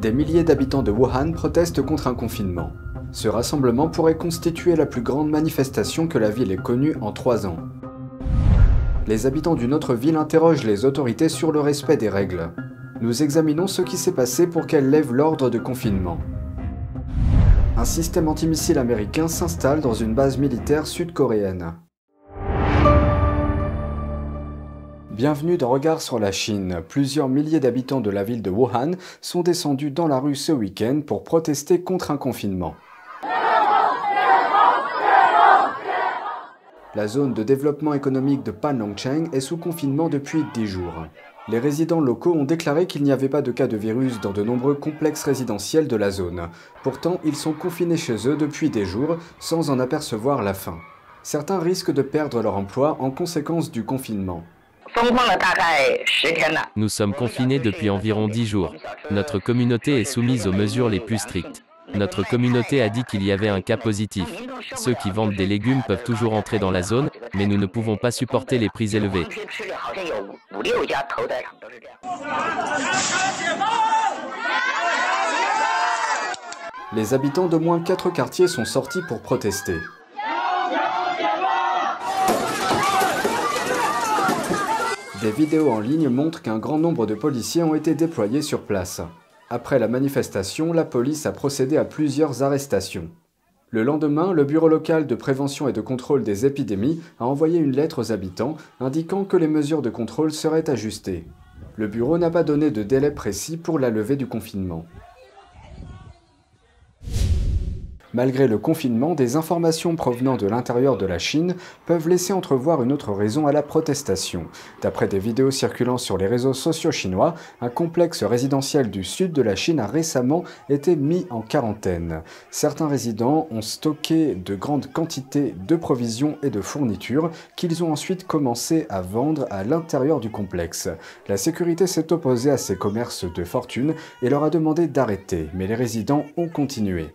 Des milliers d'habitants de Wuhan protestent contre un confinement. Ce rassemblement pourrait constituer la plus grande manifestation que la ville ait connue en 3 ans. Les habitants d'une autre ville interrogent les autorités sur le respect des règles. Nous examinons ce qui s'est passé pour qu'elles lèvent l'ordre de confinement. Un système antimissile américain s'installe dans une base militaire sud-coréenne. Bienvenue dans Regard sur la Chine. Plusieurs milliers d'habitants de la ville de Wuhan sont descendus dans la rue ce week-end pour protester contre un confinement. La zone de développement économique de Panlongcheng est sous confinement depuis 10 jours. Les résidents locaux ont déclaré qu'il n'y avait pas de cas de virus dans de nombreux complexes résidentiels de la zone. Pourtant, ils sont confinés chez eux depuis des jours sans en apercevoir la fin. Certains risquent de perdre leur emploi en conséquence du confinement. Nous sommes confinés depuis environ 10 jours. Notre communauté est soumise aux mesures les plus strictes. Notre communauté a dit qu'il y avait un cas positif. Ceux qui vendent des légumes peuvent toujours entrer dans la zone, mais nous ne pouvons pas supporter les prix élevés. Les habitants d'au moins 4 quartiers sont sortis pour protester. Des vidéos en ligne montrent qu'un grand nombre de policiers ont été déployés sur place. Après la manifestation, la police a procédé à plusieurs arrestations. Le lendemain, le Bureau local de prévention et de contrôle des épidémies a envoyé une lettre aux habitants indiquant que les mesures de contrôle seraient ajustées. Le bureau n'a pas donné de délai précis pour la levée du confinement. Malgré le confinement, des informations provenant de l'intérieur de la Chine peuvent laisser entrevoir une autre raison à la protestation. D'après des vidéos circulant sur les réseaux sociaux chinois, un complexe résidentiel du sud de la Chine a récemment été mis en quarantaine. Certains résidents ont stocké de grandes quantités de provisions et de fournitures qu'ils ont ensuite commencé à vendre à l'intérieur du complexe. La sécurité s'est opposée à ces commerces de fortune et leur a demandé d'arrêter, mais les résidents ont continué.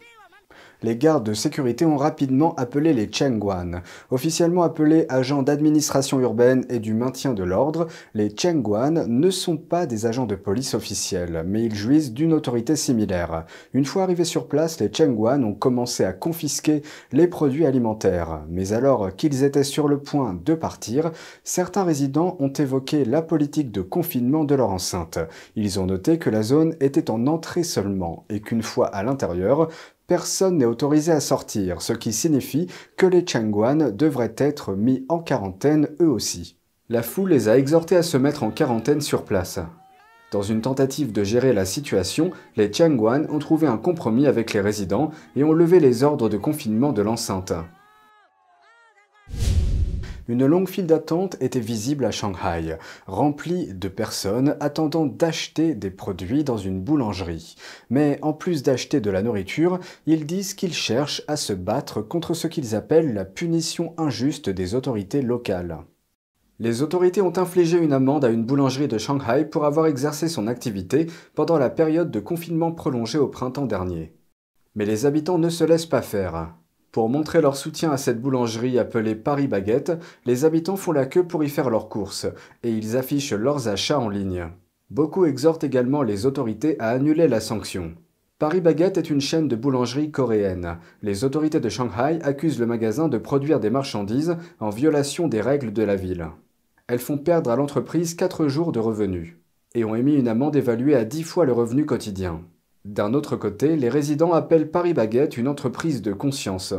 Les gardes de sécurité ont rapidement appelé les Chengguan. Officiellement appelés agents d'administration urbaine et du maintien de l'ordre, les Chengguan ne sont pas des agents de police officiels, mais ils jouissent d'une autorité similaire. Une fois arrivés sur place, les Chengguan ont commencé à confisquer les produits alimentaires. Mais alors qu'ils étaient sur le point de partir, certains résidents ont évoqué la politique de confinement de leur enceinte. Ils ont noté que la zone était en entrée seulement et qu'une fois à l'intérieur, personne n'est autorisé à sortir, ce qui signifie que les Chengguan devraient être mis en quarantaine eux aussi. La foule les a exhortés à se mettre en quarantaine sur place. Dans une tentative de gérer la situation, les Chengguan ont trouvé un compromis avec les résidents et ont levé les ordres de confinement de l'enceinte. Une longue file d'attente était visible à Shanghai, remplie de personnes attendant d'acheter des produits dans une boulangerie. Mais en plus d'acheter de la nourriture, ils disent qu'ils cherchent à se battre contre ce qu'ils appellent la punition injuste des autorités locales. Les autorités ont infligé une amende à une boulangerie de Shanghai pour avoir exercé son activité pendant la période de confinement prolongé au printemps dernier. Mais les habitants ne se laissent pas faire. Pour montrer leur soutien à cette boulangerie appelée Paris Baguette, les habitants font la queue pour y faire leurs courses, et ils affichent leurs achats en ligne. Beaucoup exhortent également les autorités à annuler la sanction. Paris Baguette est une chaîne de boulangerie coréenne. Les autorités de Shanghai accusent le magasin de produire des marchandises en violation des règles de la ville. Elles font perdre à l'entreprise 4 jours de revenus, et ont émis une amende évaluée à 10 fois le revenu quotidien. D'un autre côté, les résidents appellent Paris Baguette une entreprise de conscience,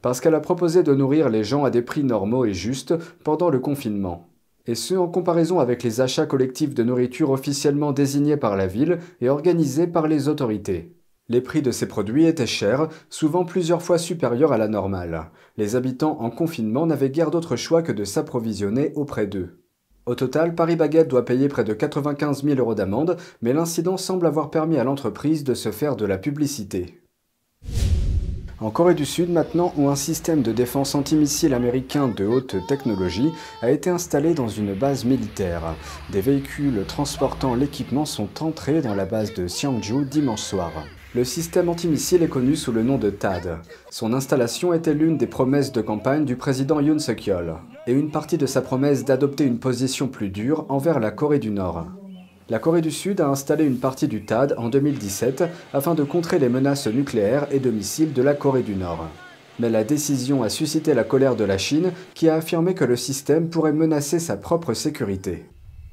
parce qu'elle a proposé de nourrir les gens à des prix normaux et justes pendant le confinement. Et ce, en comparaison avec les achats collectifs de nourriture officiellement désignés par la ville et organisés par les autorités. Les prix de ces produits étaient chers, souvent plusieurs fois supérieurs à la normale. Les habitants en confinement n'avaient guère d'autre choix que de s'approvisionner auprès d'eux. Au total, Paris Baguette doit payer près de 95 000 € d'amende, mais l'incident semble avoir permis à l'entreprise de se faire de la publicité. En Corée du Sud maintenant, où un système de défense antimissile américain de haute technologie a été installé dans une base militaire. Des véhicules transportant l'équipement sont entrés dans la base de Seongju dimanche soir. Le système antimissile est connu sous le nom de THAAD. Son installation était l'une des promesses de campagne du président Yoon Suk-yeol, et une partie de sa promesse d'adopter une position plus dure envers la Corée du Nord. La Corée du Sud a installé une partie du THAAD en 2017 afin de contrer les menaces nucléaires et de missiles de la Corée du Nord. Mais la décision a suscité la colère de la Chine qui a affirmé que le système pourrait menacer sa propre sécurité.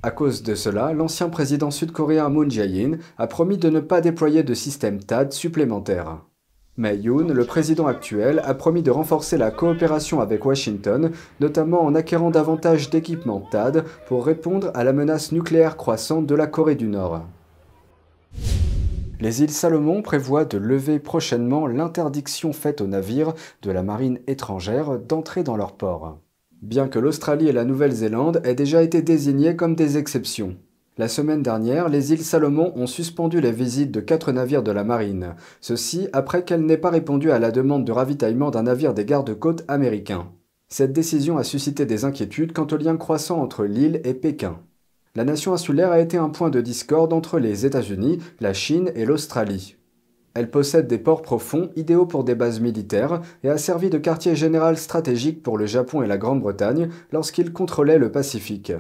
À cause de cela, l'ancien président sud-coréen Moon Jae-in a promis de ne pas déployer de système THAAD supplémentaire. Mais Yoon, le président actuel, a promis de renforcer la coopération avec Washington, notamment en acquérant davantage d'équipements THAAD pour répondre à la menace nucléaire croissante de la Corée du Nord. Les îles Salomon prévoient de lever prochainement l'interdiction faite aux navires de la marine étrangère d'entrer dans leurs ports. Bien que l'Australie et la Nouvelle-Zélande aient déjà été désignées comme des exceptions. La semaine dernière, les îles Salomon ont suspendu les visites de 4 navires de la marine, ceci après qu'elles n'aient pas répondu à la demande de ravitaillement d'un navire des gardes-côtes américains. Cette décision a suscité des inquiétudes quant au lien croissant entre l'île et Pékin. La nation insulaire a été un point de discorde entre les États-Unis, la Chine et l'Australie. Elle possède des ports profonds idéaux pour des bases militaires et a servi de quartier général stratégique pour le Japon et la Grande-Bretagne lorsqu'ils contrôlaient le Pacifique.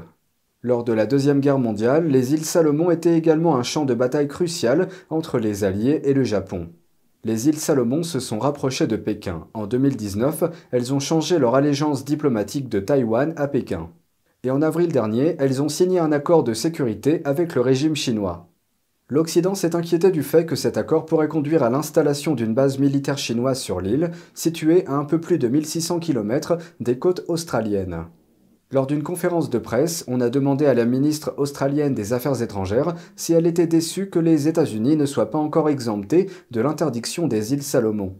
Lors de la Deuxième Guerre mondiale, les îles Salomon étaient également un champ de bataille crucial entre les Alliés et le Japon. Les îles Salomon se sont rapprochées de Pékin. En 2019, elles ont changé leur allégeance diplomatique de Taïwan à Pékin. Et en avril dernier, elles ont signé un accord de sécurité avec le régime chinois. L'Occident s'est inquiété du fait que cet accord pourrait conduire à l'installation d'une base militaire chinoise sur l'île, située à un peu plus de 1600 km des côtes australiennes. Lors d'une conférence de presse, on a demandé à la ministre australienne des Affaires étrangères si elle était déçue que les États-Unis ne soient pas encore exemptés de l'interdiction des îles Salomon.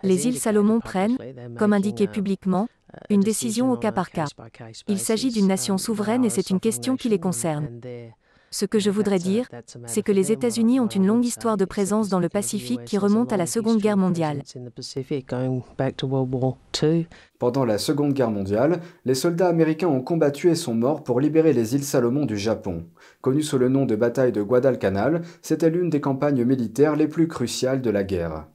Les îles Salomon prennent, comme indiqué publiquement, une décision au cas par cas. Il s'agit d'une nation souveraine et c'est une question qui les concerne. Ce que je voudrais dire, c'est que les États-Unis ont une longue histoire de présence dans le Pacifique qui remonte à la Seconde Guerre mondiale. Pendant la Seconde Guerre mondiale, les soldats américains ont combattu et sont morts pour libérer les îles Salomon du Japon. Connue sous le nom de bataille de Guadalcanal, c'était l'une des campagnes militaires les plus cruciales de la guerre.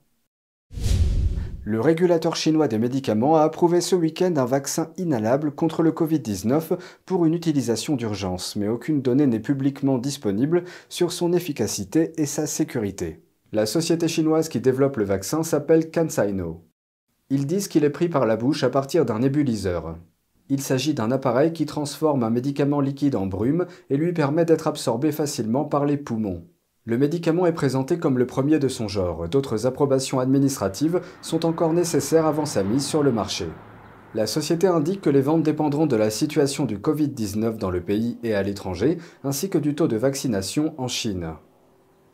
Le régulateur chinois des médicaments a approuvé ce week-end un vaccin inhalable contre le Covid-19 pour une utilisation d'urgence, mais aucune donnée n'est publiquement disponible sur son efficacité et sa sécurité. La société chinoise qui développe le vaccin s'appelle CanSino. Ils disent qu'il est pris par la bouche à partir d'un nébuliseur. Il s'agit d'un appareil qui transforme un médicament liquide en brume et lui permet d'être absorbé facilement par les poumons. Le médicament est présenté comme le premier de son genre. D'autres approbations administratives sont encore nécessaires avant sa mise sur le marché. La société indique que les ventes dépendront de la situation du Covid-19 dans le pays et à l'étranger, ainsi que du taux de vaccination en Chine.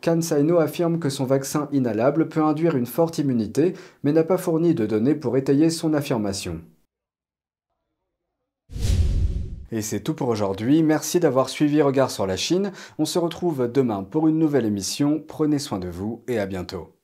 CanSino affirme que son vaccin inhalable peut induire une forte immunité, mais n'a pas fourni de données pour étayer son affirmation. Et c'est tout pour aujourd'hui, merci d'avoir suivi Regard sur la Chine. On se retrouve demain pour une nouvelle émission, prenez soin de vous et à bientôt.